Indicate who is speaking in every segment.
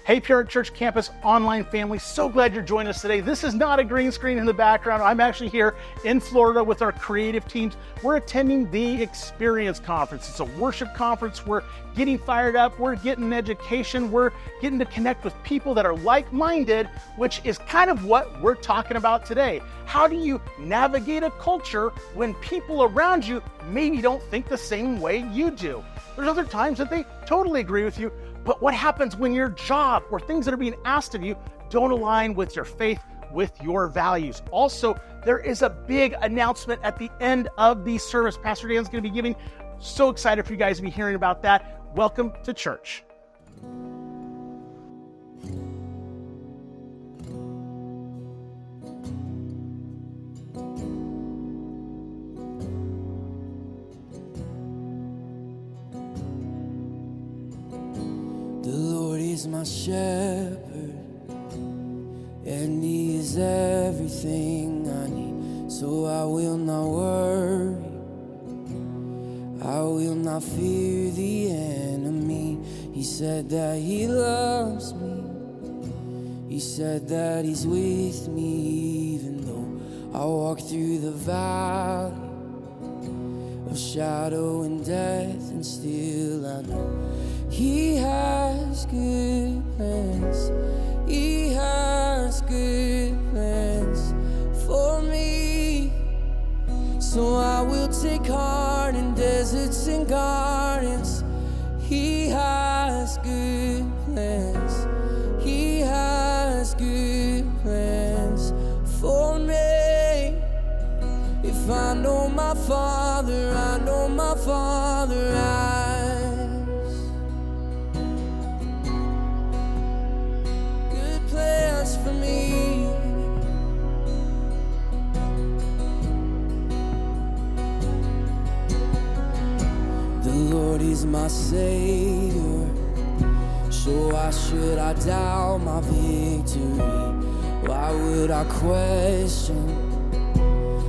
Speaker 1: Hey, Parent Church Campus online family, so glad you're joining us today. This is not a green screen in the background. I'm actually here in Florida with our creative teams. We're attending the Experience Conference. It's a worship conference. We're getting fired up. We're getting education. We're getting to connect with people that are like-minded, which is kind of what we're talking about today. How do you navigate a culture when people around you maybe don't think the same way you do? There's other times that they totally agree with you, but what happens when your job or things that are being asked of you don't align with your faith, with your values? Also, there is a big announcement at the end of the service. Pastor Dan's going to be giving. So excited for you guys to be hearing about that. Welcome to church.
Speaker 2: He's my shepherd, and he is everything I need, so I will not worry, I will not fear the enemy. He said that he loves me, he said that he's with me, even though I walk through the valley of shadow and death, and still I know he has good plans, he has good plans for me. So I will take heart in deserts and gardens. He has good plans, he has good plans for me. If I know my Father, I know my Father has plans for me. The Lord is my Savior, so why should I doubt my victory? Why would I question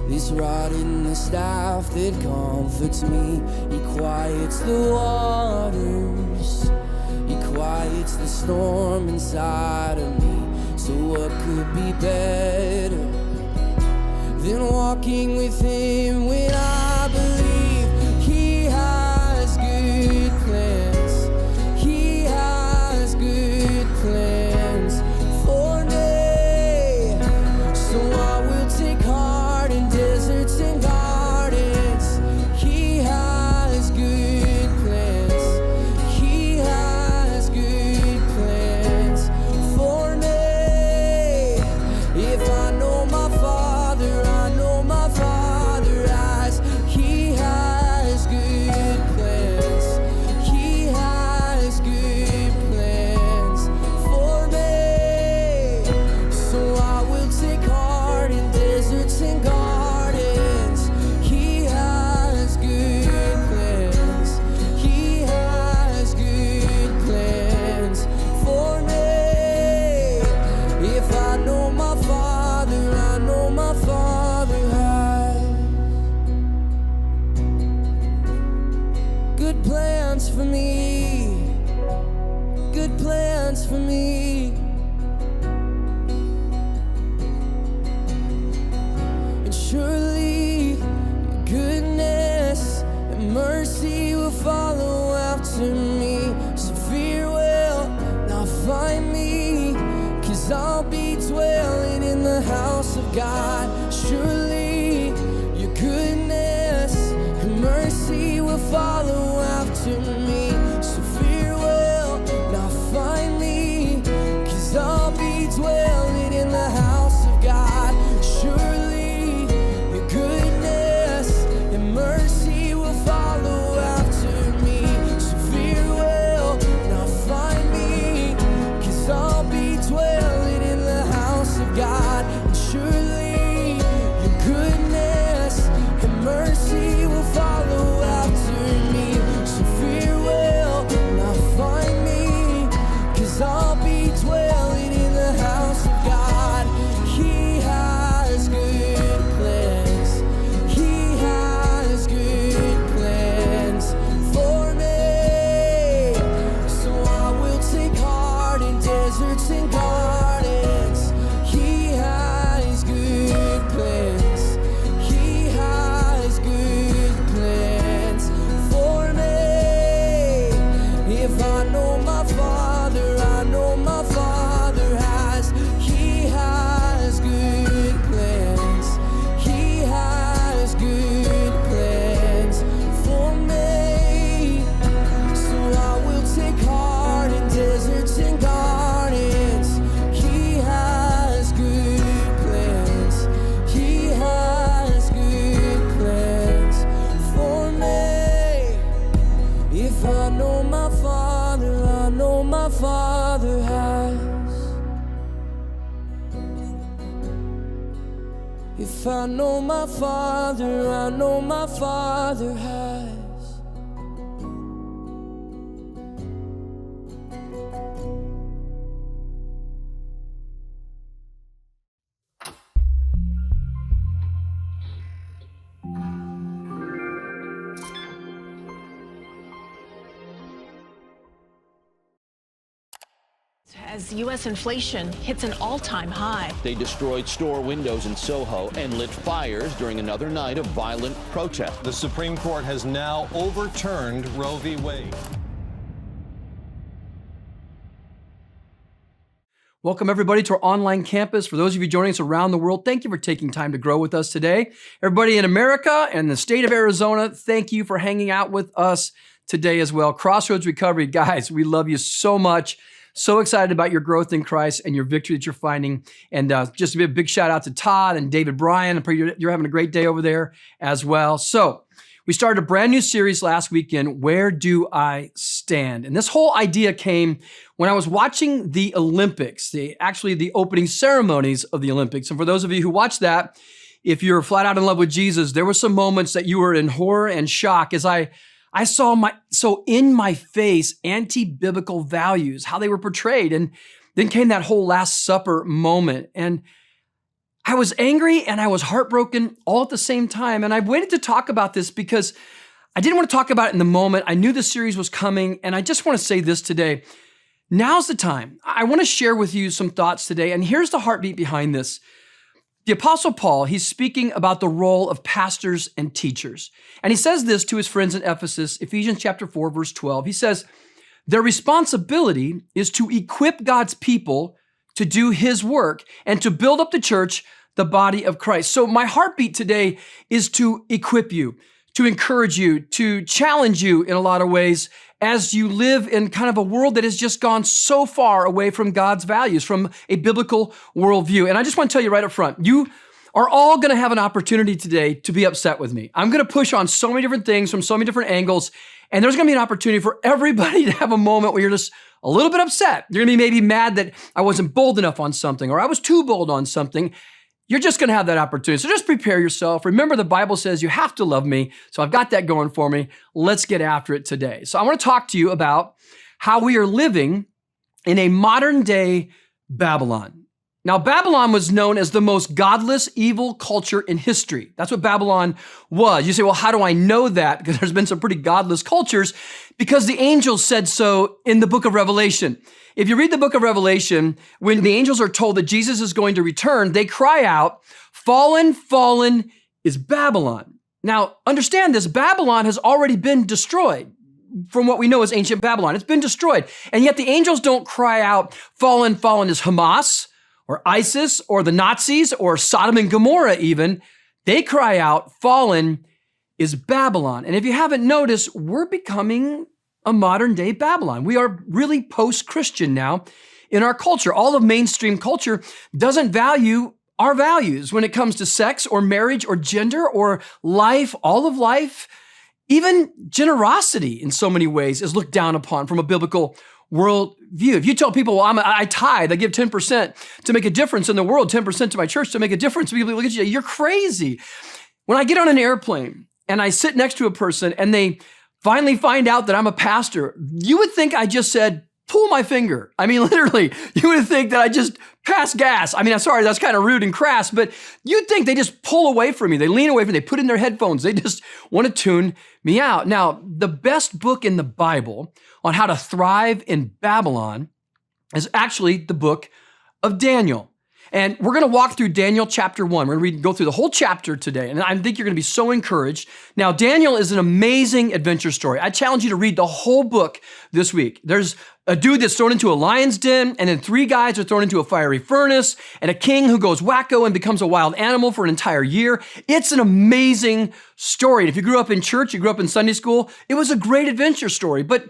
Speaker 2: this rod and the staff that comforts me? He quiets the waters, he quiets the storm inside of me. So what could be better than walking with him when I believe he has good plans, he has good plans for me. So I will take heart in deserts and gardens. He has good plans, he has good plans for me. If I know my Father, I know my Father has. He has good plans, he has good plans for me. So I will take heart in deserts and gardens. He has good plans, he has good plans for me. If I know my Father, I know my Father has good plans for me, good plans for me. And surely your goodness and mercy will follow after me. So fear will not find me, 'cause I'll be dwelling in the house of God. Surely your goodness and mercy will follow after me. So fear will not find me, 'cause I'll be dwelling in the house of God. Surely your goodness and mercy will follow after me. So fear will not find me, 'cause I'll be dwelling in the house of God. And surely If I know my Father, I know my Father has. He has good plans. He has good plans for me. So I will take heart in deserts and gardens. He has good plans. He has good plans for me. If I know my Father, I know my Father has. If I know my Father, I know my Father has.
Speaker 3: As U.S. inflation hits an all-time high.
Speaker 4: They destroyed store windows in Soho and lit fires during another night of violent protest.
Speaker 5: The Supreme Court has now overturned Roe v. Wade.
Speaker 6: Welcome, everybody, to our online campus. For those of you joining us around the world, thank you for taking time to grow with us today. Everybody in America and the state of Arizona, thank you for hanging out with us today as well. Crossroads Recovery, guys, we love you so much. So excited about your growth in Christ and your victory that you're finding. And just a big shout out to Todd and David Bryan. I pray you're having a great day over there as well. So we started a brand new series last weekend, Where Do I Stand? And this whole idea came when I was watching the Olympics, the opening ceremonies of the Olympics. And for those of you who watched that, if you're flat out in love with Jesus, there were some moments that you were in horror and shock as I saw in my face anti-biblical values, how they were portrayed. And then came that whole Last Supper moment. And I was angry and I was heartbroken all at the same time. And I waited to talk about this because I didn't want to talk about it in the moment. I knew the series was coming. And I just want to say this today. Now's the time. I want to share with you some thoughts today. And here's the heartbeat behind this. The Apostle Paul, he's speaking about the role of pastors and teachers. And he says this to his friends in Ephesus, Ephesians chapter 4, verse 12. He says, their responsibility is to equip God's people to do his work and to build up the church, the body of Christ. So my heartbeat today is to equip you, to encourage you, to challenge you in a lot of ways as you live in kind of a world that has just gone so far away from God's values, from a biblical worldview. And I just want to tell you right up front, you are all going to have an opportunity today to be upset with me. I'm going to push on so many different things from so many different angles, and there's going to be an opportunity for everybody to have a moment where you're just a little bit upset. You're going to be maybe mad that I wasn't bold enough on something, or I was too bold on something. You're just going to have that opportunity. So just prepare yourself. Remember, the Bible says you have to love me. So I've got that going for me. Let's get after it today. So I want to talk to you about how we are living in a modern day Babylon. Now, Babylon was known as the most godless, evil culture in history. That's what Babylon was. You say, well, how do I know that? Because there's been some pretty godless cultures, because the angels said so in the book of Revelation. If you read the book of Revelation, when the angels are told that Jesus is going to return, they cry out, fallen, fallen is Babylon. Now, understand this, Babylon has already been destroyed from what we know as ancient Babylon. It's been destroyed. And yet the angels don't cry out, fallen, fallen is Hamas, or ISIS, or the Nazis, or Sodom and Gomorrah even. They cry out, fallen is Babylon. And if you haven't noticed, we're becoming a modern day Babylon. We are really post-Christian now in our culture. All of mainstream culture doesn't value our values when it comes to sex or marriage or gender or life, all of life. Even generosity in so many ways is looked down upon from a biblical world view. If you tell people, well, I tithe, I give 10% to make a difference in the world, 10% to my church to make a difference, people look at you, you're crazy. When I get on an airplane and I sit next to a person and they finally find out that I'm a pastor, you would think I just said, pull my finger. I mean, literally, you would think that I just passed gas. I mean, I'm sorry, that's kind of rude and crass, but you'd think they just pull away from me. They lean away from me. They put in their headphones. They just want to tune me out. Now, the best book in the Bible on how to thrive in Babylon is actually the book of Daniel. And we're going to walk through Daniel chapter 1. We're going to go through the whole chapter today, and I think you're going to be so encouraged. Now, Daniel is an amazing adventure story. I challenge you to read the whole book this week. There's a dude that's thrown into a lion's den, and then 3 guys are thrown into a fiery furnace, and a king who goes wacko and becomes a wild animal for an entire year. It's an amazing story. And if you grew up in church, you grew up in Sunday school, it was a great adventure story. But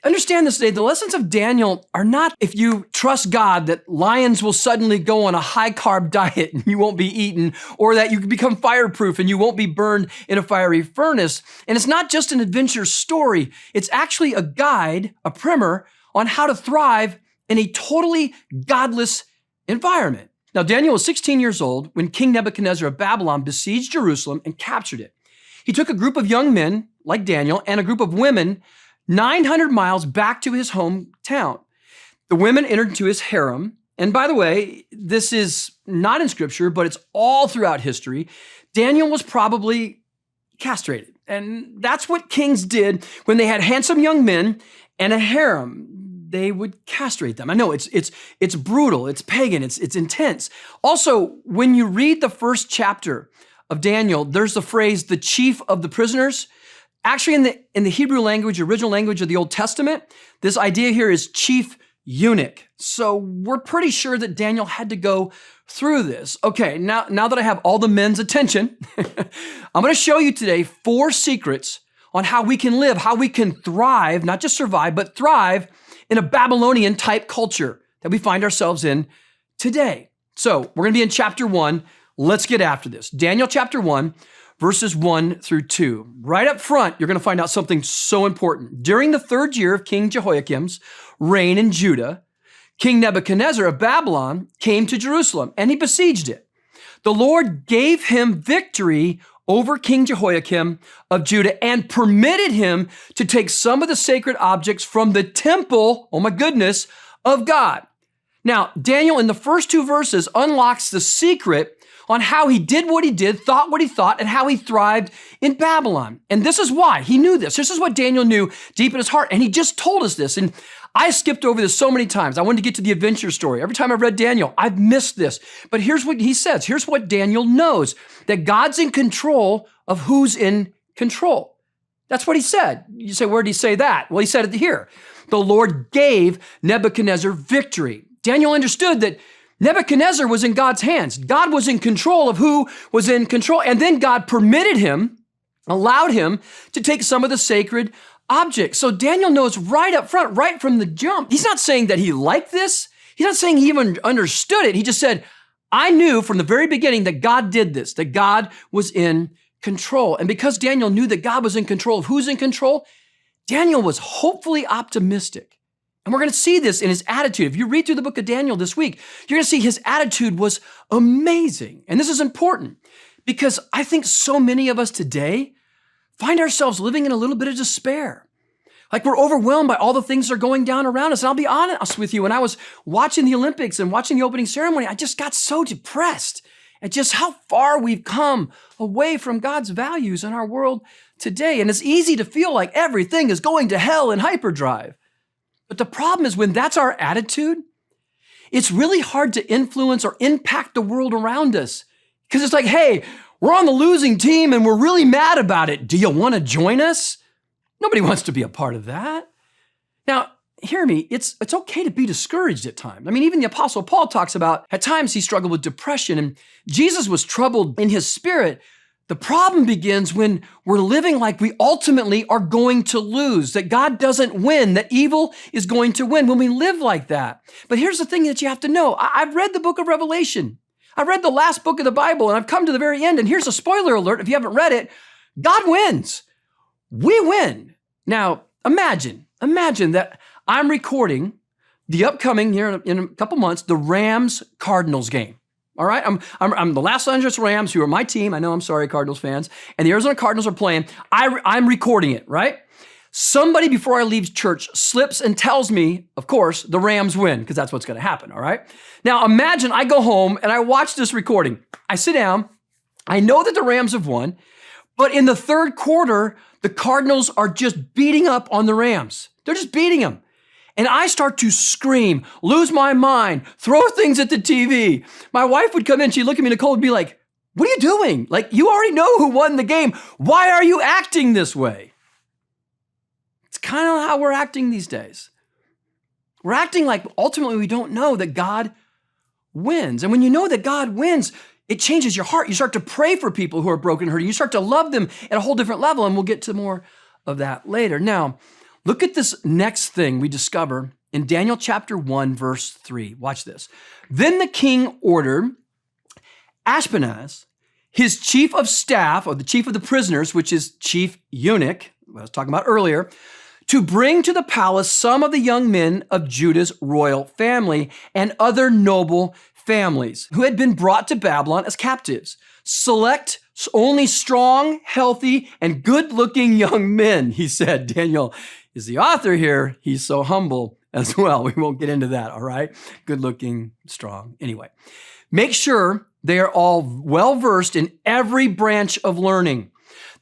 Speaker 6: understand this today, the lessons of Daniel are not if you trust God that lions will suddenly go on a high-carb diet and you won't be eaten, or that you can become fireproof and you won't be burned in a fiery furnace. And it's not just an adventure story. It's actually a guide, a primer, on how to thrive in a totally godless environment. Now, Daniel was 16 years old when King Nebuchadnezzar of Babylon besieged Jerusalem and captured it. He took a group of young men, like Daniel, and a group of women 900 miles back to his hometown. The women entered into his harem. And by the way, this is not in scripture, but it's all throughout history. Daniel was probably castrated. And that's what kings did when they had handsome young men and a harem. They would castrate them. I know it's brutal, it's pagan, it's intense. Also, when you read the first chapter of Daniel, there's the phrase, the chief of the prisoners. Actually, in the Hebrew language, original language of the Old Testament, this idea here is chief eunuch. So we're pretty sure that Daniel had to go through this. Okay, now that I have all the men's attention, I'm going to show you today 4 secrets on how we can live, how we can thrive, not just survive, but thrive in a Babylonian type culture that we find ourselves in today. So we're going to be in chapter 1. Let's get after this. Daniel chapter 1, verses 1 through 2. Right up front, you're going to find out something so important. During the 3rd year of King Jehoiakim's reign in Judah, King Nebuchadnezzar of Babylon came to Jerusalem and he besieged it. The Lord gave him victory over King Jehoiakim of Judah and permitted him to take some of the sacred objects from the temple, oh my goodness, of God. Now, Daniel in the first 2 verses unlocks the secret on how he did what he did, thought what he thought, and how he thrived in Babylon. And this is why he knew this. This is what Daniel knew deep in his heart. And he just told us this. And I skipped over this so many times. I wanted to get to the adventure story. Every time I read Daniel, I've missed this. But here's what he says. Here's what Daniel knows, that God's in control of who's in control. That's what he said. You say, where did he say that? Well, he said it here. The Lord gave Nebuchadnezzar victory. Daniel understood that Nebuchadnezzar was in God's hands. God was in control of who was in control. And then God permitted him, allowed him to take some of the sacred objects. So Daniel knows right up front, right from the jump. He's not saying that he liked this. He's not saying he even understood it. He just said, I knew from the very beginning that God did this, that God was in control. And because Daniel knew that God was in control of who's in control, Daniel was hopefully optimistic. And we're going to see this in his attitude. If you read through the book of Daniel this week, you're going to see his attitude was amazing. And this is important because I think so many of us today find ourselves living in a little bit of despair. Like we're overwhelmed by all the things that are going down around us. And I'll be honest with you, when I was watching the Olympics and watching the opening ceremony, I just got so depressed at just how far we've come away from God's values in our world today. And it's easy to feel like everything is going to hell in hyperdrive. But the problem is when that's our attitude, it's really hard to influence or impact the world around us. Because it's like, hey, we're on the losing team and we're really mad about it. Do you want to join us? Nobody wants to be a part of that. Now, hear me, it's okay to be discouraged at times. I mean, even the Apostle Paul talks about at times he struggled with depression and Jesus was troubled in his spirit. The problem begins when we're living like we ultimately are going to lose, that God doesn't win, that evil is going to win when we live like that. But here's the thing that you have to know. I've read the book of Revelation. I've read the last book of the Bible, and I've come to the very end, and here's a spoiler alert if you haven't read it. God wins. We win. Now, imagine that I'm recording the upcoming, here in a couple months, the Rams-Cardinals game. All right, I'm the Los Angeles Rams, who are my team. I know, I'm sorry, Cardinals fans. And the Arizona Cardinals are playing. I'm recording it, right? Somebody before I leave church slips and tells me, of course, the Rams win, because that's what's going to happen, all right? Now, imagine I go home and I watch this recording. I sit down. I know that the Rams have won, but in the 3rd quarter, the Cardinals are just beating up on the Rams. They're just beating them. And I start to scream, lose my mind, throw things at the TV. My wife would come in, she'd look at me, Nicole would be like, what are you doing? Like, you already know who won the game. Why are you acting this way? It's kind of how we're acting these days. We're acting like ultimately we don't know that God wins. And when you know that God wins, it changes your heart. You start to pray for people who are broken and hurting. You start to love them at a whole different level, and we'll get to more of that later. Now, look at this next thing we discover in Daniel chapter 1, verse 3. Watch this. Then the king ordered Ashpenaz, his chief of staff, or the chief of the prisoners, which is chief eunuch, what I was talking about earlier, to bring to the palace some of the young men of Judah's royal family and other noble families who had been brought to Babylon as captives. Select only strong, healthy, and good-looking young men, he said. Daniel is the author here. He's so humble as well. We won't get into that, all right? Good-looking, strong. Anyway, make sure they are all well-versed in every branch of learning,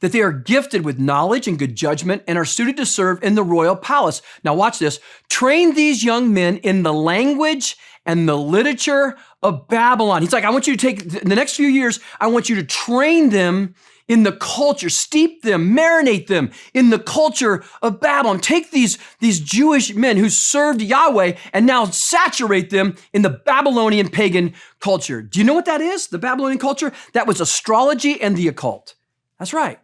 Speaker 6: that they are gifted with knowledge and good judgment and are suited to serve in the royal palace. Now watch this. Train these young men in the language and the literature of Babylon. He's like, I want you to take, in the next few years, I want you to train them in the culture, steep them, marinate them in the culture of Babylon. Take these Jewish men who served Yahweh and now saturate them in the Babylonian pagan culture. Do you know what that is? The Babylonian culture? That was astrology and the occult. That's right.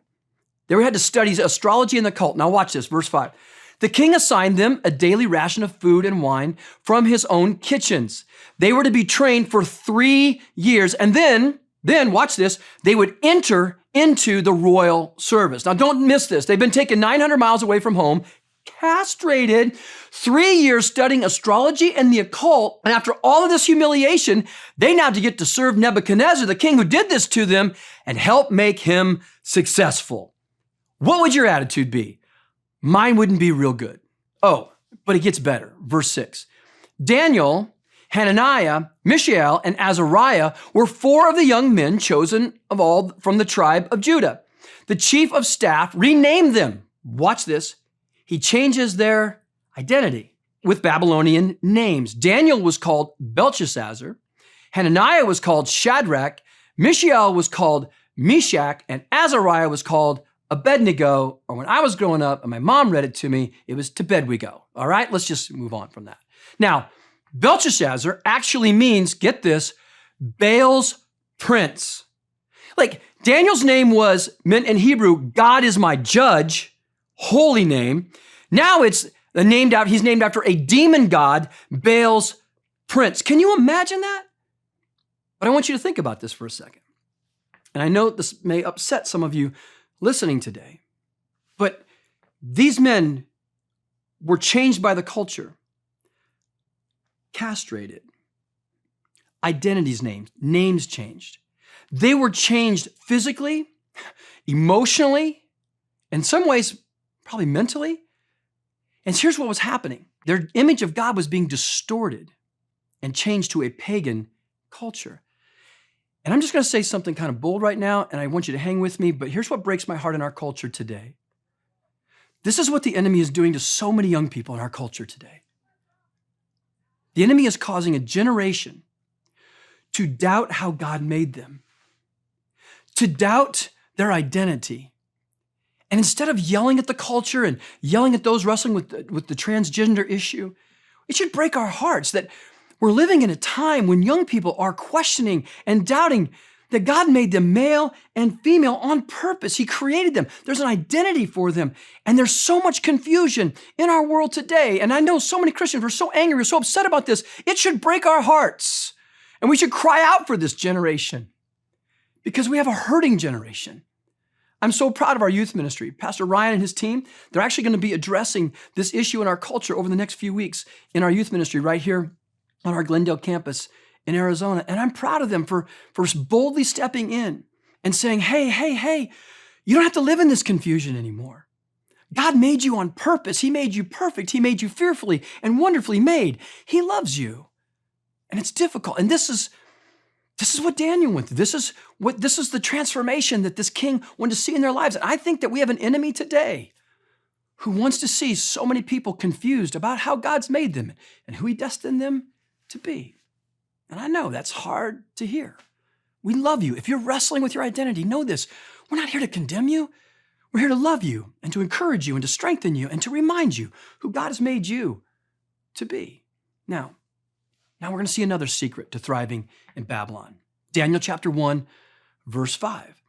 Speaker 6: They had to study astrology and the occult. Now watch this, verse 5. The king assigned them a daily ration of food and wine from his own kitchens. They were to be trained for 3 years, and then watch this, they would enter into the royal service. Now don't miss this. They've been taken 900 miles away from home, castrated, 3 years studying astrology and the occult, and after all of this humiliation, they now get to serve Nebuchadnezzar, the king who did this to them, and help make him successful. What would your attitude be? Mine wouldn't be real good. Oh, but it gets better. Verse 6. Daniel, Hananiah, Mishael, and Azariah were 4 of the young men chosen of all from the tribe of Judah. The chief of staff renamed them. Watch this. He changes their identity with Babylonian names. Daniel was called Belteshazzar. Hananiah was called Shadrach. Mishael was called Meshach. And Azariah was called Abednego, or when I was growing up and my mom read it to me, it was to bed we go. All right, let's just move on from that. Now, Belteshazzar actually means, get this, Baal's prince. Like Daniel's name meant in Hebrew, God is my judge, holy name. Now he's named after a demon god, Baal's prince. Can you imagine that? But I want you to think about this for a second. And I know this may upset some of you listening today, but these men were changed by the culture, castrated, identities names changed. They were changed physically, emotionally, in some ways, probably mentally. And here's what was happening. Their image of God was being distorted and changed to a pagan culture. And I'm just going to say something kind of bold right now, and I want you to hang with me, but here's what breaks my heart in our culture today. This is what the enemy is doing to so many young people in our culture today. The enemy is causing a generation to doubt how God made them, to doubt their identity. And instead of yelling at the culture and yelling at those wrestling with the transgender issue, it should break our hearts that we're living in a time when young people are questioning and doubting that God made them male and female on purpose. He created them. There's an identity for them. And there's so much confusion in our world today. And I know so many Christians are so angry, we're so upset about this. It should break our hearts. And we should cry out for this generation because we have a hurting generation. I'm so proud of our youth ministry. Pastor Ryan and his team, they're actually going to be addressing this issue in our culture over the next few weeks in our youth ministry right here on our Glendale campus in Arizona. And I'm proud of them for boldly stepping in and saying, hey, you don't have to live in this confusion anymore. God made you on purpose. He made you perfect. He made you fearfully and wonderfully made. He loves you. And it's difficult. And this is what Daniel went through. This is the transformation that this king wanted to see in their lives. And I think that we have an enemy today who wants to see so many people confused about how God's made them and who he destined them to be. And I know that's hard to hear. We love you. If you're wrestling with your identity, know this. We're not here to condemn you. We're here to love you and to encourage you and to strengthen you and to remind you who God has made you to be. Now we're going to see another secret to thriving in Babylon. Daniel chapter 1, verse 5.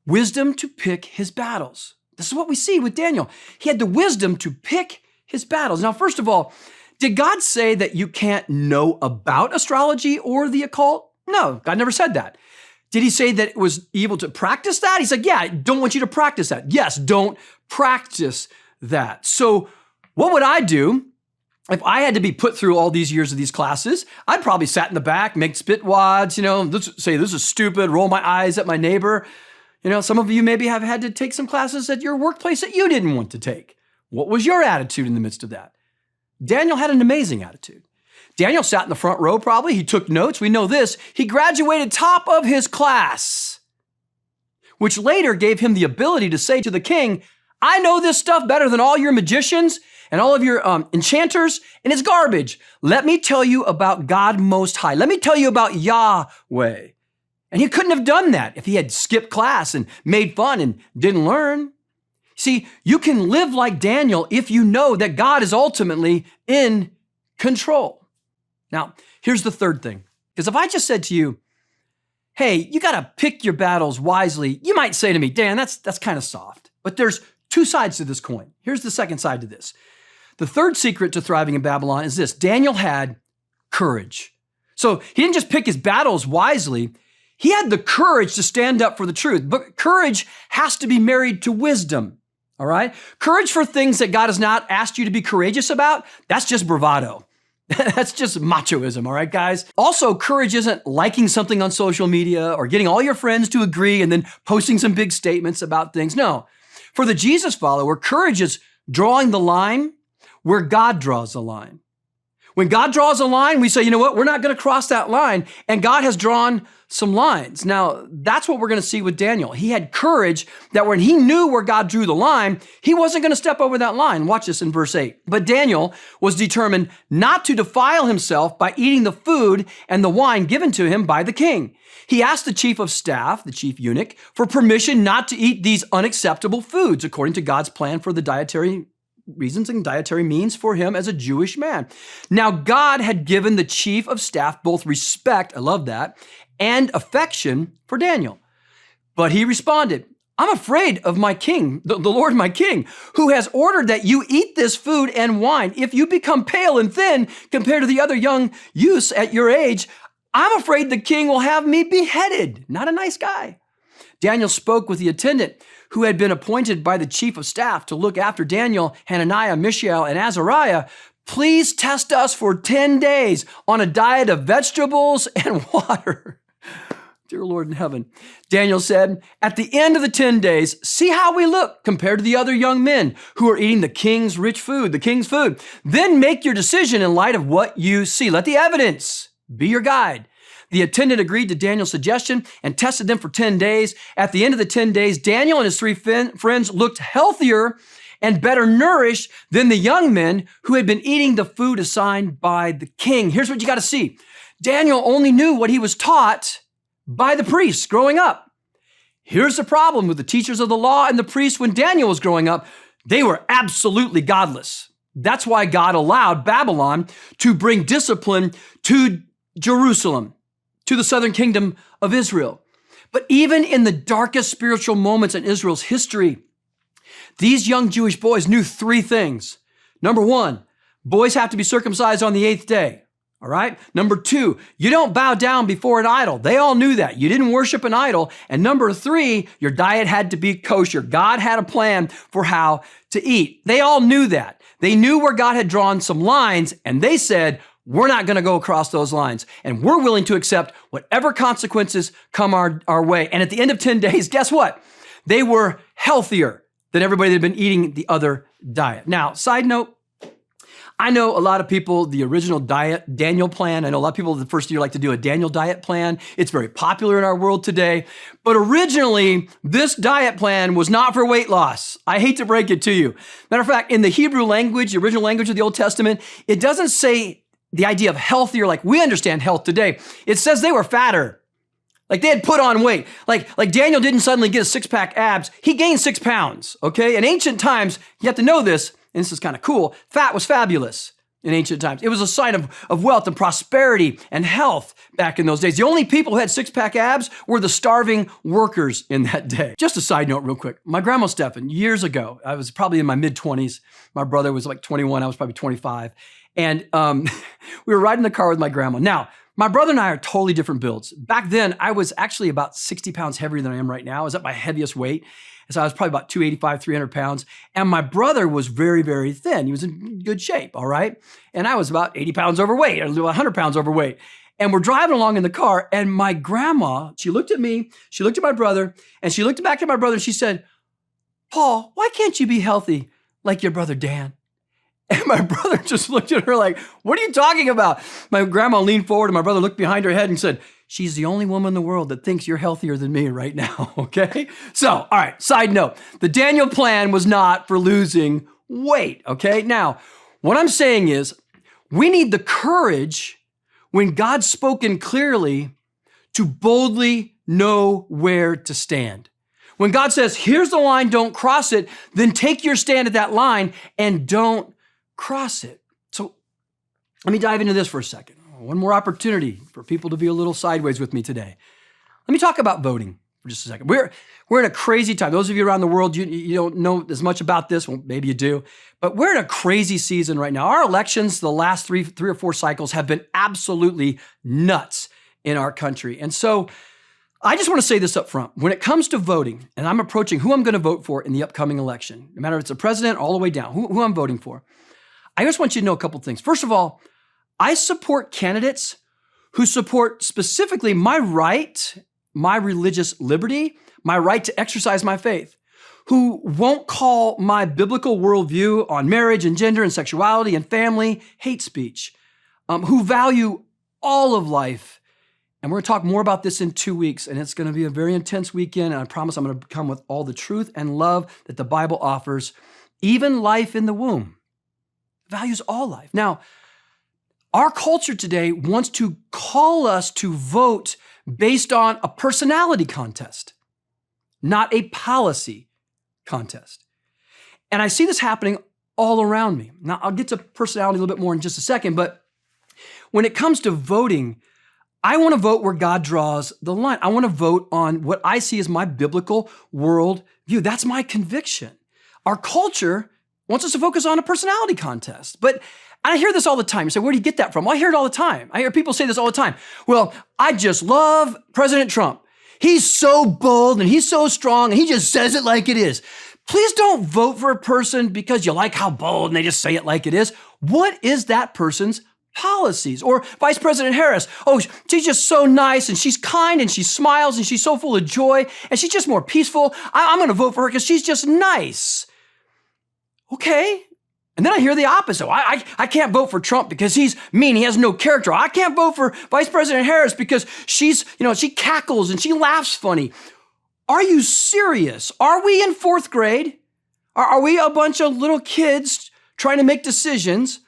Speaker 6: Wisdom to pick his battles. This is what we see with Daniel. He had the wisdom to pick his battles. Now, first of all, did God say that you can't know about astrology or the occult? No, God never said that. Did he say that it was evil to practice that? He said, yeah, I don't want you to practice that. Yes, don't practice that. So what would I do if I had to be put through all these years of these classes? I'd probably sat in the back, make spit wads, say this is stupid, roll my eyes at my neighbor. Some of you maybe have had to take some classes at your workplace that you didn't want to take. What was your attitude in the midst of that? Daniel had an amazing attitude. Daniel sat in the front row probably. He took notes. We know this. He graduated top of his class, which later gave him the ability to say to the king, I know this stuff better than all your magicians and all of your enchanters, and it's garbage. Let me tell you about God Most High. Let me tell you about Yahweh. And he couldn't have done that if he had skipped class and made fun and didn't learn. See, you can live like Daniel if you know that God is ultimately in control. Now, here's the third thing. Because if I just said to you, hey, you got to pick your battles wisely, you might say to me, Dan, that's kind of soft. But there's two sides to this coin. Here's the second side to this. The third secret to thriving in Babylon is this. Daniel had courage. So he didn't just pick his battles wisely. He had the courage to stand up for the truth. But courage has to be married to wisdom. All right? Courage for things that God has not asked you to be courageous about, that's just bravado. That's just machoism, all right, guys? Also, courage isn't liking something on social media or getting all your friends to agree and then posting some big statements about things. No. For the Jesus follower, courage is drawing the line where God draws the line. When God draws a line, we say, you know what? We're not going to cross that line. And God has drawn some lines. Now, that's what we're going to see with Daniel. He had courage that when he knew where God drew the line, he wasn't going to step over that line. Watch this in verse 8. But Daniel was determined not to defile himself by eating the food and the wine given to him by the king. He asked the chief of staff, the chief eunuch, for permission not to eat these unacceptable foods according to God's plan for the dietary reasons and dietary means for him as a Jewish man. Now, God had given the chief of staff both respect, I love that, and affection for Daniel. But he responded, I'm afraid of my king, the Lord my king, who has ordered that you eat this food and wine. If you become pale and thin compared to the other young youths at your age, I'm afraid the king will have me beheaded. Not a nice guy. Daniel spoke with the attendant who had been appointed by the chief of staff to look after Daniel, Hananiah, Mishael, and Azariah. Please test us for 10 days on a diet of vegetables and water. Dear Lord in heaven. Daniel said, at the end of the 10 days, see how we look compared to the other young men who are eating the king's rich food, the king's food. Then make your decision in light of what you see. Let the evidence be your guide. The attendant agreed to Daniel's suggestion and tested them for 10 days. At the end of the 10 days, Daniel and his three friends looked healthier and better nourished than the young men who had been eating the food assigned by the king. Here's what you got to see. Daniel only knew what he was taught by the priests growing up. Here's the problem with the teachers of the law and the priests when Daniel was growing up. They were absolutely godless. That's why God allowed Babylon to bring discipline to Jerusalem, to the southern kingdom of Israel. But even in the darkest spiritual moments in Israel's history, these young Jewish boys knew three things. Number one, boys have to be circumcised on the 8th day. All right. Number two, you don't bow down before an idol. They all knew that. You didn't worship an idol. And number three, your diet had to be kosher. God had a plan for how to eat. They all knew that. They knew where God had drawn some lines, and they said, we're not going to go across those lines, and we're willing to accept whatever consequences come our way. And at the end of 10 days, guess what? They were healthier than everybody that had been eating the other diet. Now, side note, I know a lot of people, the original diet, Daniel plan. I know a lot of people the first year like to do a Daniel diet plan. It's very popular in our world today. But originally, this diet plan was not for weight loss. I hate to break it to you. Matter of fact, in the Hebrew language, the original language of the Old Testament, it doesn't say the idea of healthier like we understand health today. It says they were fatter. Like they had put on weight. Like Daniel didn't suddenly get a six-pack abs. He gained 6 pounds, okay? In ancient times, you have to know this, and this is kind of cool, fat was fabulous in ancient times. It was a sign of wealth and prosperity and health back in those days. The only people who had six-pack abs were the starving workers in that day. Just a side note real quick. My grandma Stephan, years ago, I was probably in my mid-20s. My brother was like 21. I was probably 25. And we were riding the car with my grandma. Now, my brother and I are totally different builds. Back then, I was actually about 60 pounds heavier than I am right now. I was at my heaviest weight. So I was probably about 285, 300 pounds. And my brother was very, very thin. He was in good shape, all right? And I was about 80 pounds overweight, or 100 pounds overweight. And we're driving along in the car, and my grandma, she looked at me, she looked at my brother, and she looked back at my brother, and she said, "Paul, why can't you be healthy like your brother Dan?" And my brother just looked at her like, "What are you talking about?" My grandma leaned forward, and my brother looked behind her head and said, "She's the only woman in the world that thinks you're healthier than me right now," okay? So, all right, side note, the Daniel plan was not for losing weight, okay? Now, what I'm saying is we need the courage when God's spoken clearly to boldly know where to stand. When God says, here's the line, don't cross it, then take your stand at that line and don't cross it. So let me dive into this for a second. One more opportunity for people to be a little sideways with me today. Let me talk about voting for just a second. We're in a crazy time. Those of you around the world, you don't know as much about this. Well, maybe you do. But we're in a crazy season right now. Our elections, the last three or four cycles, have been absolutely nuts in our country. And so I just want to say this up front. When it comes to voting, and I'm approaching who I'm going to vote for in the upcoming election, no matter if it's a president all the way down, who I'm voting for, I just want you to know a couple things. First of all, I support candidates who support specifically my right, my religious liberty, my right to exercise my faith, who won't call my biblical worldview on marriage and gender and sexuality and family hate speech, who value all of life. And we're going to talk more about this in 2 weeks, and it's going to be a very intense weekend, and I promise I'm going to come with all the truth and love that the Bible offers, even life in the womb. Values all life. Now, our culture today wants to call us to vote based on a personality contest, not a policy contest. And I see this happening all around me. Now, I'll get to personality a little bit more in just a second, but when it comes to voting, I want to vote where God draws the line. I want to vote on what I see as my biblical world view. That's my conviction. Our culture wants us to focus on a personality contest. But I hear this all the time. You say, where do you get that from? Well, I hear it all the time. I hear people say this all the time. Well, I just love President Trump. He's so bold and he's so strong and he just says it like it is. Please don't vote for a person because you like how bold and they just say it like it is. What is that person's policies? Or Vice President Harris. Oh, she's just so nice and she's kind and she smiles and she's so full of joy and she's just more peaceful. I'm going to vote for her because she's just nice. Okay. And then I hear the opposite. I can't vote for Trump because he's mean. He has no character. I can't vote for Vice President Harris because she cackles and she laughs funny. Are you serious? Are we in 4th grade? Are we a bunch of little kids trying to make decisions?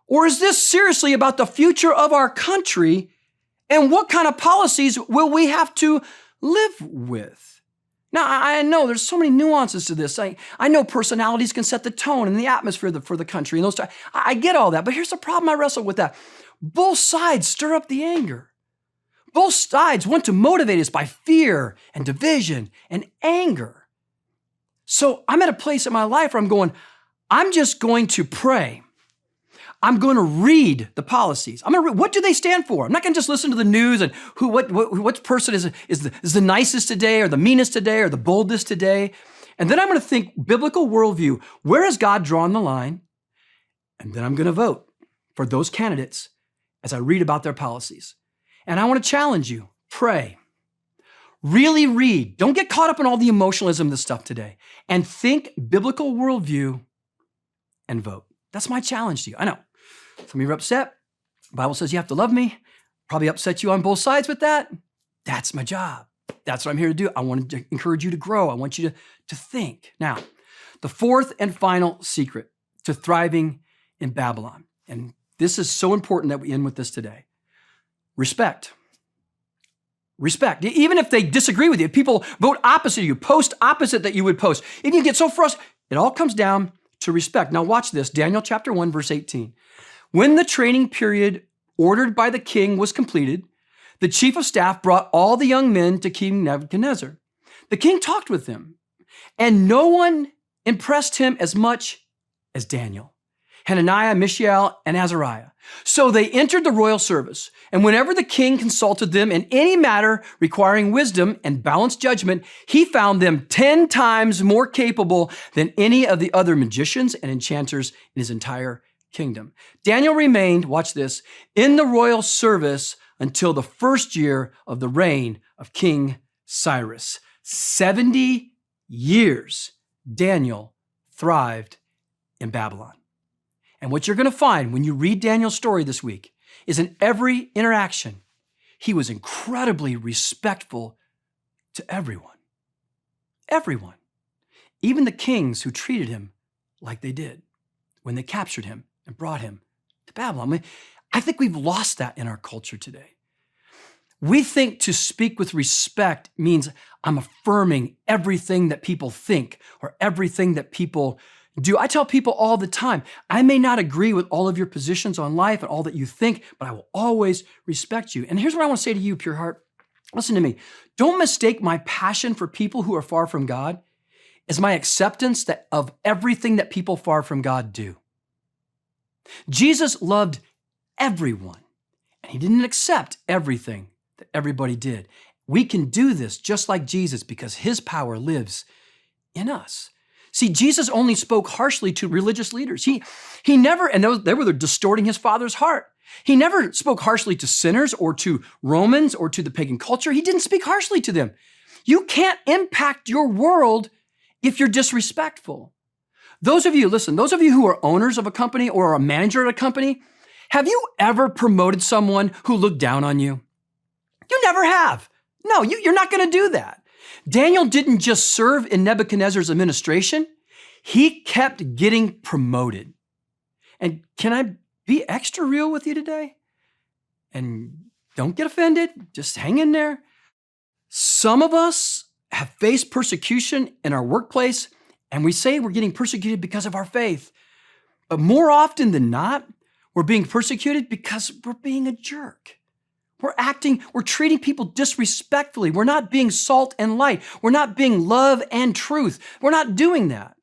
Speaker 6: Or is this seriously about the future of our country and what kind of policies will we have to live with? Now, I know there's so many nuances to this. I know personalities can set the tone and the atmosphere for the country. And I get all that, but here's the problem I wrestle with that. Both sides stir up the anger. Both sides want to motivate us by fear and division and anger. So I'm at a place in my life where I'm going, I'm just going to pray. I'm going to read the policies. I'm going to read, what do they stand for? I'm not going to just listen to the news and what person is the nicest today or the meanest today or the boldest today. And then I'm going to think biblical worldview. Where has God drawn the line? And then I'm going to vote for those candidates as I read about their policies. And I want to challenge you, pray. Really read. Don't get caught up in all the emotionalism of this stuff today. And think biblical worldview and vote. That's my challenge to you. I know. Some of you are upset. The Bible says you have to love me. Probably upset you on both sides with that. That's my job. That's what I'm here to do. I want to encourage you to grow. I want you to think. Now, the fourth and final secret to thriving in Babylon, and this is so important that we end with this today. Respect. Respect. Even if they disagree with you, if people vote opposite of you, post opposite that you would post, if you get so frustrated, it all comes down to respect. Now watch this, Daniel chapter 1, verse 18. When the training period ordered by the king was completed, the chief of staff brought all the young men to King Nebuchadnezzar. The king talked with them, and no one impressed him as much as Daniel, Hananiah, Mishael, and Azariah. So they entered the royal service, and whenever the king consulted them in any matter requiring wisdom and balanced judgment, he found them 10 times more capable than any of the other magicians and enchanters in his entire kingdom. Daniel remained, watch this, in the royal service until the first year of the reign of King Cyrus. 70 years Daniel thrived in Babylon. And what you're going to find when you read Daniel's story this week is in every interaction, he was incredibly respectful to everyone. Everyone. Even the kings who treated him like they did when they captured him and brought him to Babylon. I think we've lost that in our culture today. We think to speak with respect means I'm affirming everything that people think or everything that people do. I tell people all the time, I may not agree with all of your positions on life and all that you think, but I will always respect you. And here's what I want to say to you, pure heart. Listen to me. Don't mistake my passion for people who are far from God as my acceptance of everything that people far from God do. Jesus loved everyone, and he didn't accept everything that everybody did. We can do this just like Jesus because his power lives in us. See, Jesus only spoke harshly to religious leaders. He never, and they were distorting his Father's heart. He never spoke harshly to sinners or to Romans or to the pagan culture. He didn't speak harshly to them. You can't impact your world if you're disrespectful. Those of you who are owners of a company or are a manager at a company, have you ever promoted someone who looked down on you? You never have. No, you're not going to do that. Daniel didn't just serve in Nebuchadnezzar's administration. He kept getting promoted. And can I be extra real with you today? And don't get offended. Just hang in there. Some of us have faced persecution in our workplace, and we say we're getting persecuted because of our faith. But more often than not, we're being persecuted because we're being a jerk. We're treating people disrespectfully. We're not being salt and light. We're not being love and truth. We're not doing that.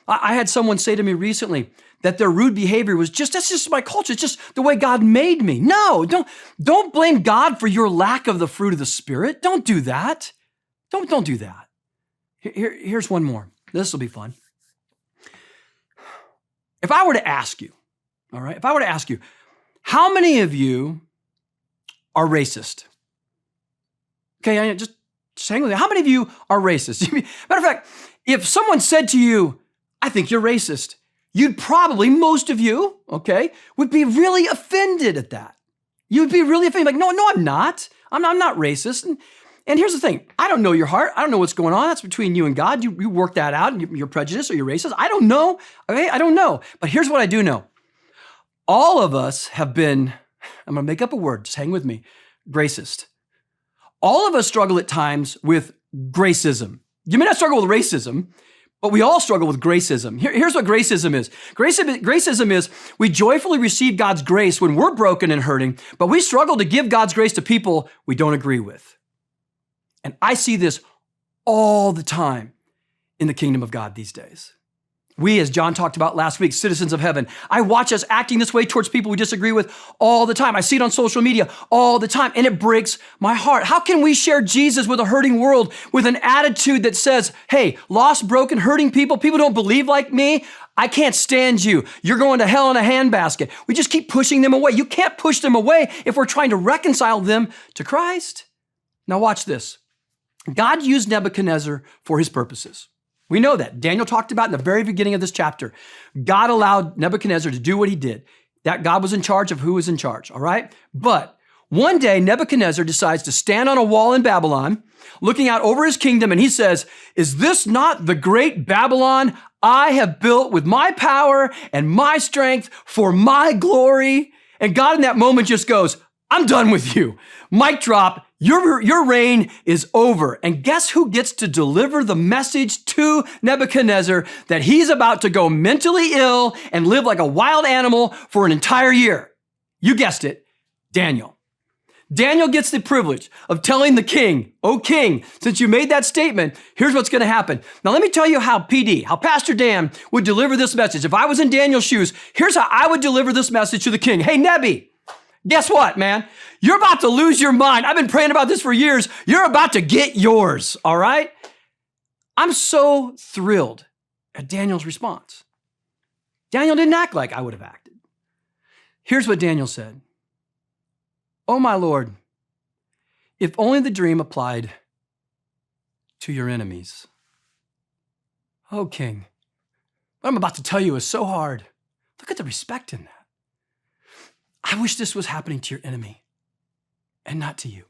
Speaker 6: I had someone say to me recently that their rude behavior was that's just my culture. It's just the way God made me. No, don't blame God for your lack of the fruit of the Spirit. Don't do that. Don't do that. Here's one more. This will be fun. If I were to ask you, all right, how many of you are racist? Okay, just hang with me. How many of you are racist? Matter of fact, if someone said to you, I think you're racist, you'd probably, most of you, okay, would be really offended at that. You would be really offended, like, no, I'm not. I'm not racist. And here's the thing. I don't know your heart. I don't know what's going on. That's between you and God. You work that out, and you're prejudiced or you're racist. I don't know, okay? I don't know. But here's what I do know. All of us have been, I'm going to make up a word. Just hang with me. Gracist. All of us struggle at times with gracism. You may not struggle with racism, but we all struggle with gracism. Here's what gracism is. Gracism is we joyfully receive God's grace when we're broken and hurting, but we struggle to give God's grace to people we don't agree with. And I see this all the time in the kingdom of God these days. We, as John talked about last week, citizens of heaven, I watch us acting this way towards people we disagree with all the time. I see it on social media all the time, and it breaks my heart. How can we share Jesus with a hurting world with an attitude that says, hey, lost, broken, hurting people don't believe like me, I can't stand you. You're going to hell in a handbasket. We just keep pushing them away. You can't push them away if we're trying to reconcile them to Christ. Now watch this. God used Nebuchadnezzar for his purposes. We know that. Daniel talked about in the very beginning of this chapter. God allowed Nebuchadnezzar to do what he did. that God was in charge of who was in charge, all right? But one day, Nebuchadnezzar decides to stand on a wall in Babylon, looking out over his kingdom, and he says, "Is this not the great Babylon I have built with my power and my strength for my glory?" And God in that moment just goes, "I'm done with you. Mic drop. Your reign is over." And guess who gets to deliver the message to Nebuchadnezzar that he's about to go mentally ill and live like a wild animal for an entire year? You guessed it, Daniel. Daniel gets the privilege of telling the king, "Oh king, since you made that statement, here's what's going to happen." Now let me tell you how Pastor Dan would deliver this message. If I was in Daniel's shoes, here's how I would deliver this message to the king. "Hey, Nebi, guess what, man? You're about to lose your mind. I've been praying about this for years. You're about to get yours, all right?" I'm so thrilled at Daniel's response. Daniel didn't act like I would have acted. Here's what Daniel said. "Oh, my Lord, if only the dream applied to your enemies." Oh, king, what I'm about to tell you is so hard. Look at the respect in that. I wish this was happening to your enemy and not to you.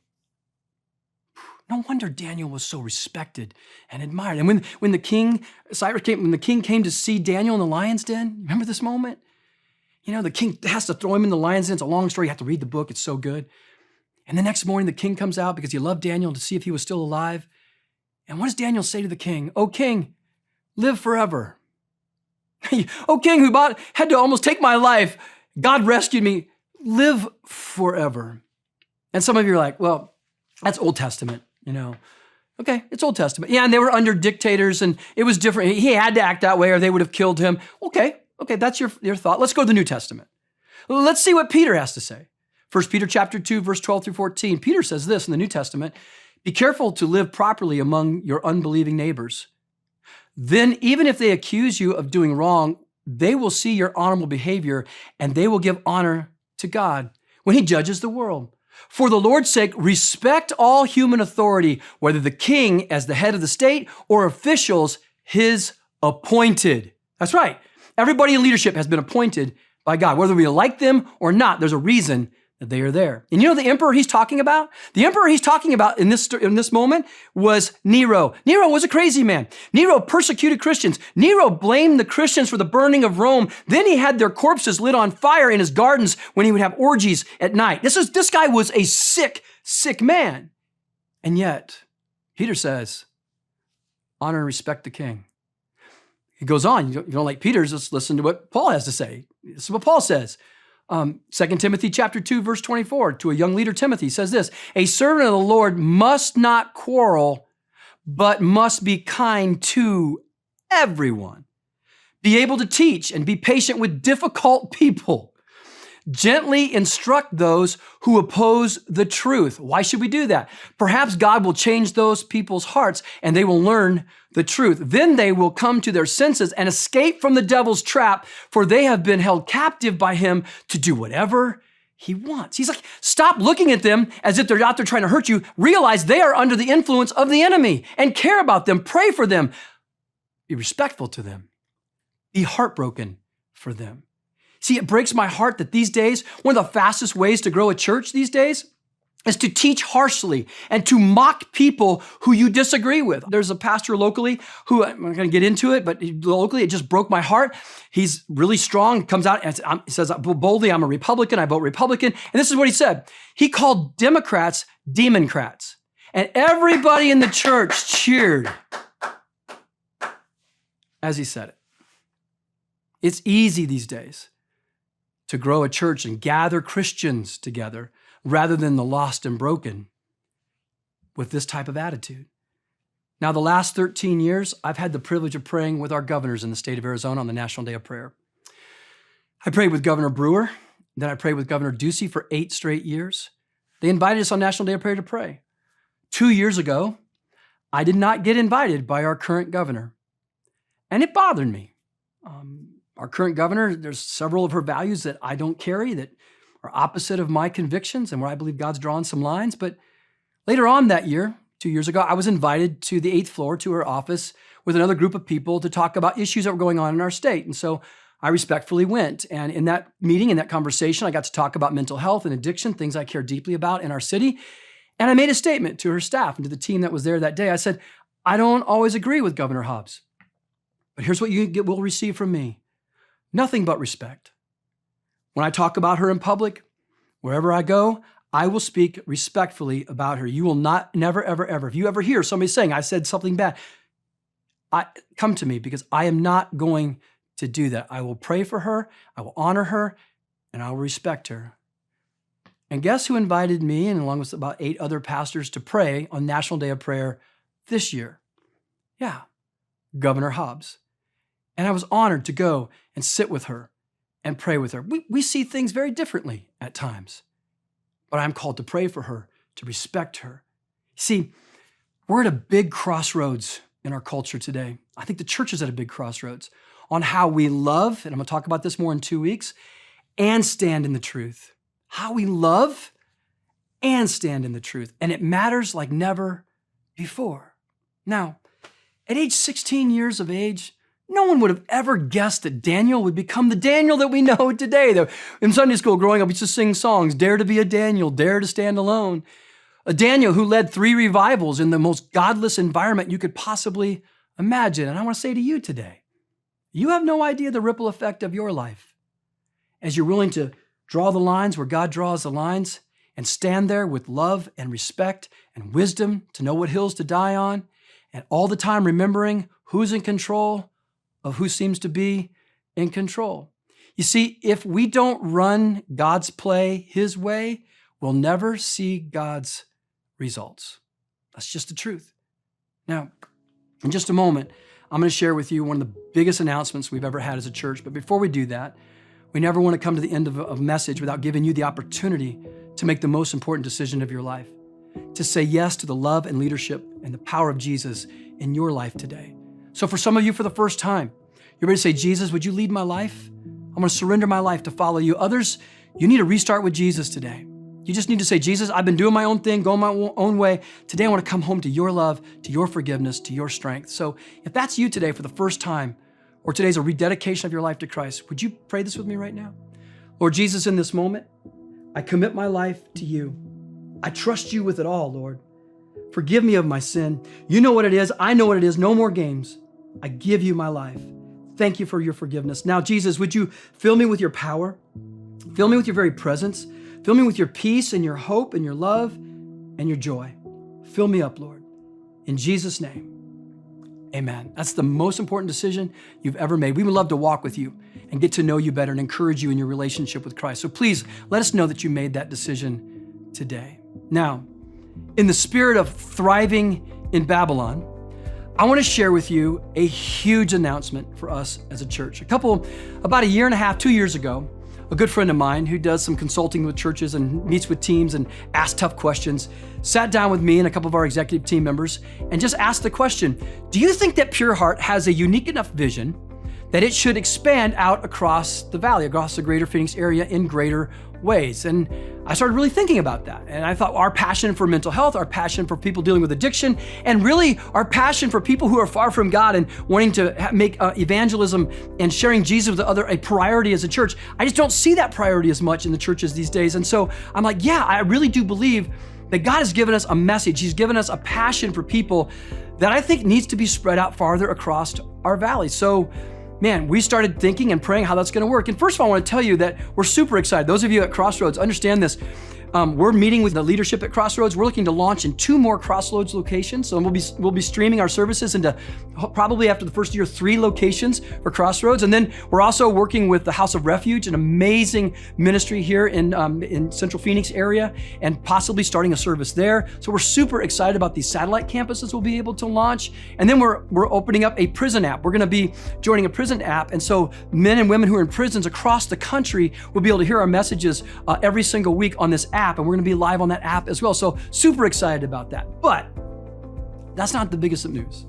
Speaker 6: No wonder Daniel was so respected and admired. And when the king came to see Daniel in the lion's den, remember this moment? You know, the king has to throw him in the lion's den. It's a long story. You have to read the book. It's so good. And the next morning, the king comes out because he loved Daniel to see if he was still alive. And what does Daniel say to the king? "Oh, king, live forever." "Oh, king, who had to almost take my life, God rescued me. Live forever." And some of you are like, "Well, that's Old Testament, you know." Okay, it's Old Testament. Yeah, and they were under dictators, and it was different. He had to act that way or they would have killed him. Okay, that's your thought. Let's go to the New Testament. Let's see what Peter has to say. 1 Peter chapter 2, verse 12 through 14. Peter says this in the New Testament: "Be careful to live properly among your unbelieving neighbors. Then, even if they accuse you of doing wrong, they will see your honorable behavior and they will give honor to God when he judges the world. For the Lord's sake, respect all human authority, whether the king as the head of the state or officials his appointed." That's right. Everybody in leadership has been appointed by God. Whether we like them or not, there's a reason that they are there. And you know the emperor he's talking about? The emperor he's talking about in this moment was Nero. Nero was a crazy man. Nero persecuted Christians. Nero blamed the Christians for the burning of Rome. Then he had their corpses lit on fire in his gardens when he would have orgies at night. This guy was a sick man. And yet, Peter says, honor and respect the king. He goes on, you don't like Peter's, let's listen to what Paul has to say. This is what Paul says. 2 Timothy chapter 2, verse 24, to a young leader, Timothy, says this: "A servant of the Lord must not quarrel, but must be kind to everyone. Be able to teach and be patient with difficult people. Gently instruct those who oppose the truth." Why should we do that? Perhaps God will change those people's hearts and they will learn the truth. Then they will come to their senses and escape from the devil's trap, for they have been held captive by him to do whatever he wants. He's like, stop looking at them as if they're out there trying to hurt you. Realize they are under the influence of the enemy and care about them. Pray for them. Be respectful to them. Be heartbroken for them. See, it breaks my heart that these days, one of the fastest ways to grow a church these days is to teach harshly and to mock people who you disagree with. There's a pastor locally who, I'm not going to get into it, but locally, it just broke my heart. He's really strong, comes out and says boldly, "I'm a Republican, I vote Republican." And this is what he said. He called Democrats Democrats. And everybody in the church cheered as he said it. It's easy these days to grow a church and gather Christians together rather than the lost and broken with this type of attitude. Now, the last 13 years, I've had the privilege of praying with our governors in the state of Arizona on the National Day of Prayer. I prayed with Governor Brewer, then I prayed with Governor Ducey for 8 straight years. They invited us on National Day of Prayer to pray. 2 years ago, I did not get invited by our current governor, and it bothered me. Our current governor, there's several of her values that I don't carry that are opposite of my convictions and where I believe God's drawn some lines. But later on that year, 2 years ago, I was invited to the 8th floor to her office with another group of people to talk about issues that were going on in our state. And so I respectfully went. And in that meeting, in that conversation, I got to talk about mental health and addiction, things I care deeply about in our city. And I made a statement to her staff and to the team that was there that day. I said, I don't always agree with Governor Hobbs, but here's what you will receive from me. Nothing but respect. When I talk about her in public, wherever I go, I will speak respectfully about her. You will never, ever, ever. If you ever hear somebody saying I said something bad, come to me, because I am not going to do that. I will pray for her, I will honor her, and I will respect her. And guess who invited me, and along with about 8 other pastors, to pray on National Day of Prayer this year? Yeah, Governor Hobbs. And I was honored to go and sit with her and pray with her. We see things very differently at times, but I'm called to pray for her, to respect her. See, we're at a big crossroads in our culture today. I think the church is at a big crossroads on how we love, and I'm going to talk about this more in 2 weeks, and stand in the truth. How we love and stand in the truth. And it matters like never before. Now, at age 16 years of age, no one would have ever guessed that Daniel would become the Daniel that we know today. In Sunday school growing up, we used to sing songs, Dare to be a Daniel, Dare to stand alone. A Daniel who led 3 revivals in the most godless environment you could possibly imagine. And I want to say to you today, you have no idea the ripple effect of your life as you're willing to draw the lines where God draws the lines and stand there with love and respect and wisdom to know what hills to die on, and all the time remembering who's in control of who seems to be in control. You see, if we don't run God's play His way, we'll never see God's results. That's just the truth. Now, in just a moment, I'm going to share with you one of the biggest announcements we've ever had as a church. But before we do that, we never want to come to the end of a message without giving you the opportunity to make the most important decision of your life, to say yes to the love and leadership and the power of Jesus in your life today. So for some of you, for the first time, you're ready to say, Jesus, would you lead my life? I'm going to surrender my life to follow you. Others, you need to restart with Jesus today. You just need to say, Jesus, I've been doing my own thing, going my own way. Today, I want to come home to your love, to your forgiveness, to your strength. So if that's you today for the first time, or today's a rededication of your life to Christ, would you pray this with me right now? Lord Jesus, in this moment, I commit my life to you. I trust you with it all, Lord. Forgive me of my sin. You know what it is. I know what it is. No more games. I give you my life. Thank you for your forgiveness. Now, Jesus, would you fill me with your power? Fill me with your very presence. Fill me with your peace and your hope and your love and your joy. Fill me up, Lord. In Jesus' name, amen. That's the most important decision you've ever made. We would love to walk with you and get to know you better and encourage you in your relationship with Christ. So please let us know that you made that decision today. Now, in the spirit of thriving in Babylon, I want to share with you a huge announcement for us as a church. About a year and a half, 2 years ago, a good friend of mine who does some consulting with churches and meets with teams and asks tough questions, sat down with me and a couple of our executive team members and just asked the question, do you think that Pure Heart has a unique enough vision that it should expand out across the valley, across the greater Phoenix area in greater ways? And I started really thinking about that. And I thought our passion for mental health, our passion for people dealing with addiction, and really our passion for people who are far from God and wanting to make evangelism and sharing Jesus with others a priority as a church. I just don't see that priority as much in the churches these days. And so I'm like, yeah, I really do believe that God has given us a message. He's given us a passion for people that I think needs to be spread out farther across our valley. So man, we started thinking and praying how that's going to work. And first of all, I want to tell you that we're super excited. Those of you at Crossroads understand this. We're meeting with the leadership at Crossroads. We're looking to launch in 2 more Crossroads locations. So we'll be streaming our services into probably after the first year, 3 locations for Crossroads. And then we're also working with the House of Refuge, an amazing ministry here in Central Phoenix area, and possibly starting a service there. So we're super excited about these satellite campuses we'll be able to launch. And then we're opening up a prison app. We're going to be joining a prison app. And so men and women who are in prisons across the country will be able to hear our messages every single week on this app. And we're going to be live on that app as well. So super excited about that. But that's not the biggest of news.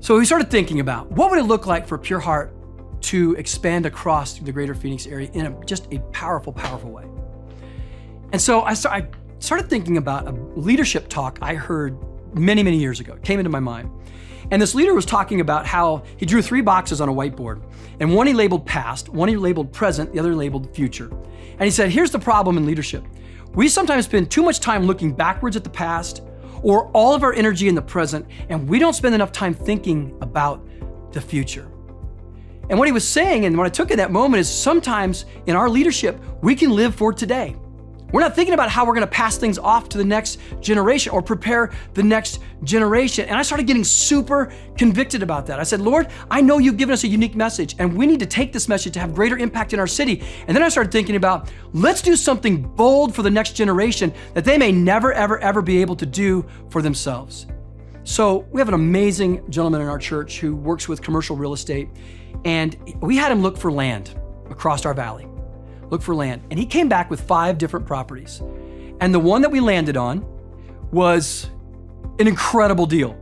Speaker 6: So we started thinking about what would it look like for Pure Heart to expand across the greater Phoenix area in just a powerful, powerful way. And so I started thinking about a leadership talk I heard many, many years ago. It came into my mind. And this leader was talking about how he drew 3 boxes on a whiteboard. And one he labeled past, one he labeled present, the other labeled future. And he said, here's the problem in leadership. We sometimes spend too much time looking backwards at the past or all of our energy in the present, and we don't spend enough time thinking about the future. And what he was saying, and what I took in that moment, is sometimes in our leadership, we can live for today. We're not thinking about how we're going to pass things off to the next generation or prepare the next generation. And I started getting super convicted about that. I said, Lord, I know you've given us a unique message, and we need to take this message to have greater impact in our city. And then I started thinking about, let's do something bold for the next generation that they may never, ever, ever be able to do for themselves. So we have an amazing gentleman in our church who works with commercial real estate, and we had him look for land across our valley. Look for land. And he came back with 5 different properties. And the one that we landed on was an incredible deal.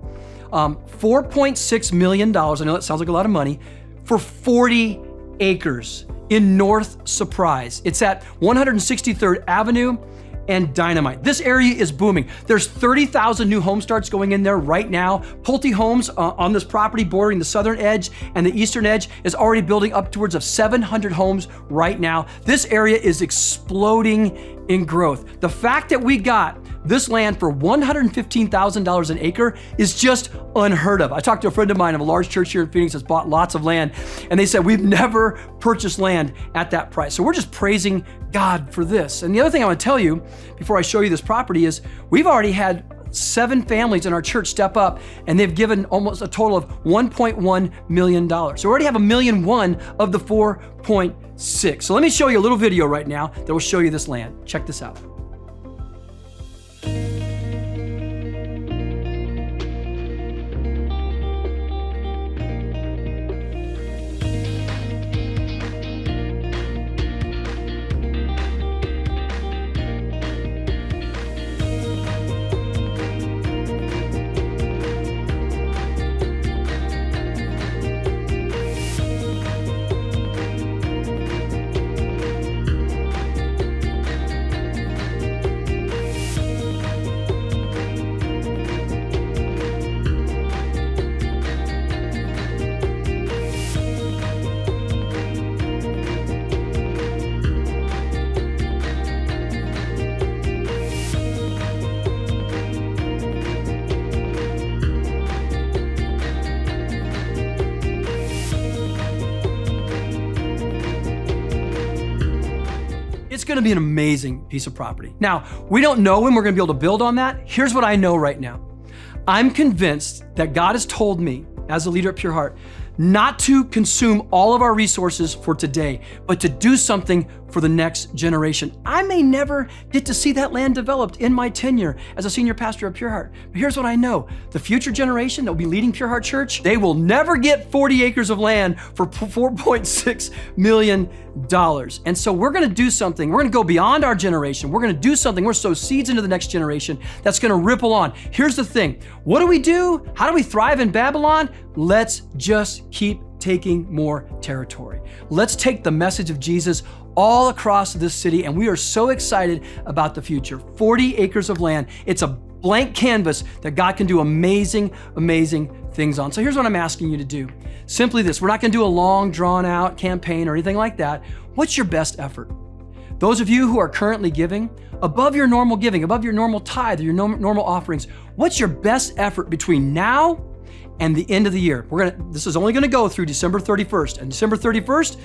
Speaker 6: $4.6 million, I know that sounds like a lot of money, for 40 acres in North Surprise. It's at 163rd Avenue and Dynamite. This area is booming. There's 30,000 new home starts going in there right now. Pulte Homes on this property bordering the southern edge and the eastern edge is already building upwards of 700 homes right now. This area is exploding in growth. The fact that we got this land for $115,000 an acre is just unheard of. I talked to a friend of mine of a large church here in Phoenix that's bought lots of land, and they said, we've never purchased land at that price. So we're just praising God for this. And the other thing I want to tell you before I show you this property is we've already had 7 families in our church step up, and they've given almost a total of $1.1 million. So we already have $1.1 million of the 4.6. So let me show you a little video right now that will show you this land. Check this out. It's going to be an amazing piece of property. Now, we don't know when we're going to be able to build on that. Here's what I know right now. I'm convinced that God has told me, as a leader at Pure Heart, not to consume all of our resources for today, but to do something for the next generation. I may never get to see that land developed in my tenure as a senior pastor of Pure Heart. But here's what I know. The future generation that will be leading Pure Heart Church, they will never get 40 acres of land for $4.6 million. And so we're going to do something. We're going to go beyond our generation. We're going to do something. We're going to sow seeds into the next generation that's going to ripple on. Here's the thing. What do? How do we thrive in Babylon? Let's just keep taking more territory. Let's take the message of Jesus all across this city, and we are so excited about the future. 40 acres of land. It's a blank canvas that God can do amazing, amazing things on. So here's what I'm asking you to do. Simply this. We're not going to do a long, drawn-out campaign or anything like that. What's your best effort? Those of you who are currently giving, above your normal giving, above your normal tithe or your normal offerings, what's your best effort between now and the end of the year? This is only going to go through December 31st. And December 31st,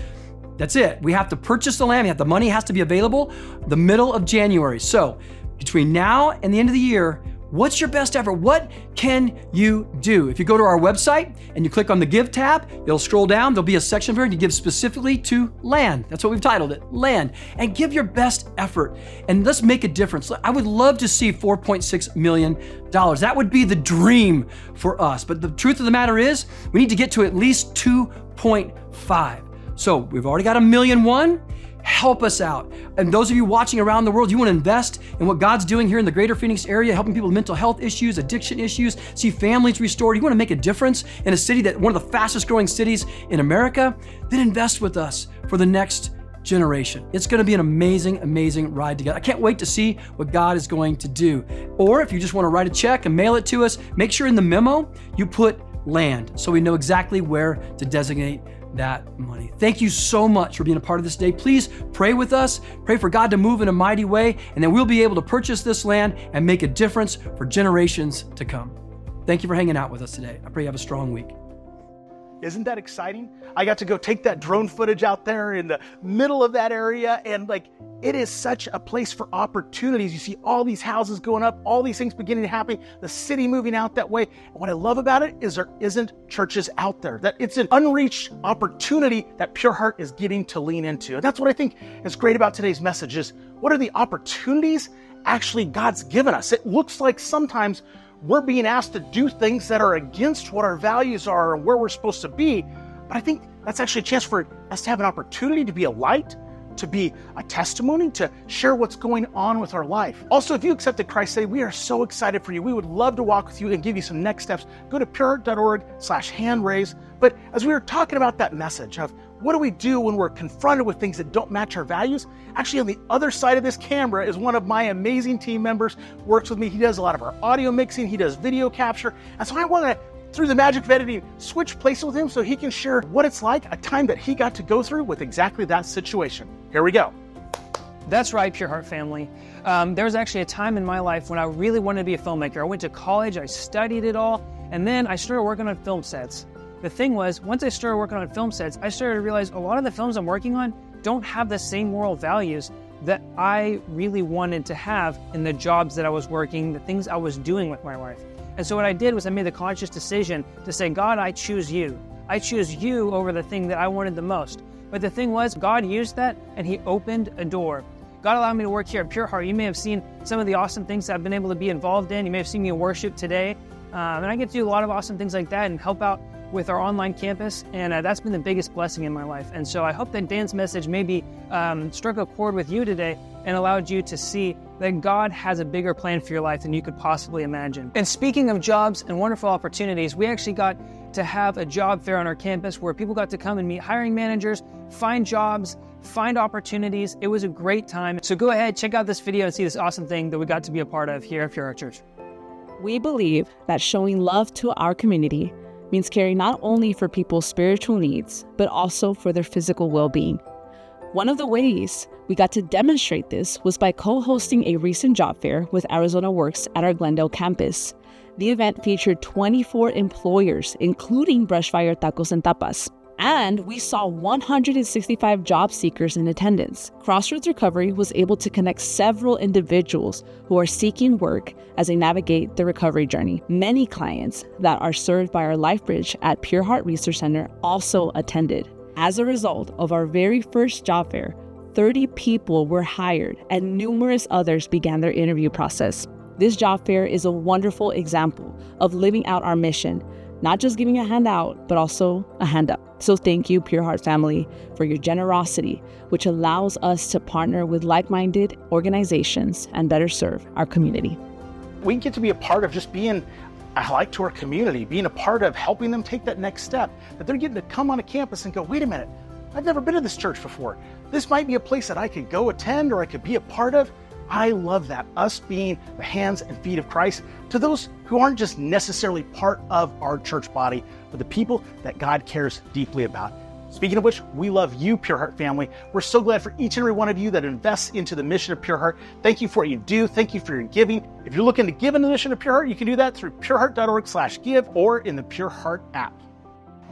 Speaker 6: that's it. We have to purchase the land. The money has to be available the middle of January. So between now and the end of the year, what's your best effort? What can you do? If you go to our website and you click on the Give tab, you'll scroll down. There'll be a section there to give specifically to land. That's what we've titled it, land. And give your best effort. And let's make a difference. I would love to see $4.6 million. That would be the dream for us. But the truth of the matter is, we need to get to at least 2.5. So we've already got $1.1 million. Help us out. And those of you watching around the world, you want to invest in what God's doing here in the greater Phoenix area, helping people with mental health issues, addiction issues, see families restored. You want to make a difference in a city one of the fastest growing cities in America, then invest with us for the next generation. It's going to be an amazing, amazing ride together. I can't wait to see what God is going to do. Or if you just want to write a check and mail it to us, make sure in the memo you put land so we know exactly where to designate that money. Thank you so much for being a part of this day. Please pray with us. Pray for God to move in a mighty way, and then we'll be able to purchase this land and make a difference for generations to come. Thank you for hanging out with us today. I pray you have a strong week.
Speaker 1: Isn't that exciting? I got to go take that drone footage out there in the middle of that area, and it is such a place for opportunities. You see all these houses going up, all these things beginning to happen, the city moving out that way. And what I love about it is there isn't churches out there, that it's an unreached opportunity that Pure Heart is getting to lean into. And that's what I think is great about today's message is what are the opportunities actually God's given us? It looks like sometimes we're being asked to do things that are against what our values are and where we're supposed to be. But I think that's actually a chance for us to have an opportunity to be a light, to be a testimony, to share what's going on with our life. Also, if you accepted Christ today, we are so excited for you. We would love to walk with you and give you some next steps. Go to pureheart.org/handraise. But as we were talking about that message of what do we do when we're confronted with things that don't match our values? Actually, on the other side of this camera is one of my amazing team members, works with me. He does a lot of our audio mixing. He does video capture. And so I want to, through the magic of editing, switch places with him so he can share what it's like, a time that he got to go through with exactly that situation. Here we go.
Speaker 7: That's right, Pure Heart family. There was actually a time in my life when I really wanted to be a filmmaker. I went to college, I studied it all, and then I started working on film sets. The thing was, once I started working on film sets, I started to realize a lot of the films I'm working on don't have the same moral values that I really wanted to have in the jobs that I was working, the things I was doing with my life. And so what I did was I made the conscious decision to say, God, I choose you. I choose you over the thing that I wanted the most. But the thing was, God used that and he opened a door. God allowed me to work here at Pure Heart. You may have seen some of the awesome things that I've been able to be involved in. You may have seen me in worship today. And I get to do a lot of awesome things like that and help out with our online campus, and that's been the biggest blessing in my life. And so I hope that Dan's message maybe struck a chord with you today and allowed you to see that God has a bigger plan for your life than you could possibly imagine. And speaking of jobs and wonderful opportunities, we actually got to have a job fair on our campus where people got to come and meet hiring managers, find jobs, find opportunities. It was a great time. So go ahead, check out this video and see this awesome thing that we got to be a part of here at Pure Heart Church.
Speaker 8: We believe that showing love to our community means caring not only for people's spiritual needs, but also for their physical well-being. One of the ways we got to demonstrate this was by co-hosting a recent job fair with Arizona Works at our Glendale campus. The event featured 24 employers, including Brushfire Tacos and Tapas. And we saw 165 job seekers in attendance. Crossroads Recovery was able to connect several individuals who are seeking work as they navigate the recovery journey. Many clients that are served by our LifeBridge at Pure Heart Research Center also attended. As a result of our very first job fair, 30 people were hired and numerous others began their interview process. This job fair is a wonderful example of living out our mission, not just giving a hand out, but also a hand up. So thank you, Pure Heart family, for your generosity, which allows us to partner with like-minded organizations and better serve our community.
Speaker 1: We get to be a part of just being a light to our community, being a part of helping them take that next step, that they're getting to come on a campus and go, wait a minute, I've never been to this church before. This might be a place that I could go attend or I could be a part of. I love that, us being the hands and feet of Christ to those who aren't just necessarily part of our church body, but the people that God cares deeply about. Speaking of which, we love you, Pure Heart family. We're so glad for each and every one of you that invests into the mission of Pure Heart. Thank you for what you do. Thank you for your giving. If you're looking to give in the mission of Pure Heart, you can do that through pureheart.org/give or in the Pure Heart app.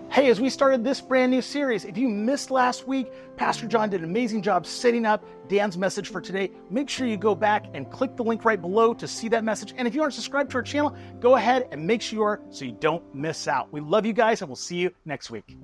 Speaker 1: Hey, as we started this brand new series, if you missed last week, Pastor John did an amazing job setting up Dan's message for today. Make sure you go back and click the link right below to see that message. And if you aren't subscribed to our channel, go ahead and make sure you are so you don't miss out. We love you guys and we'll see you next week.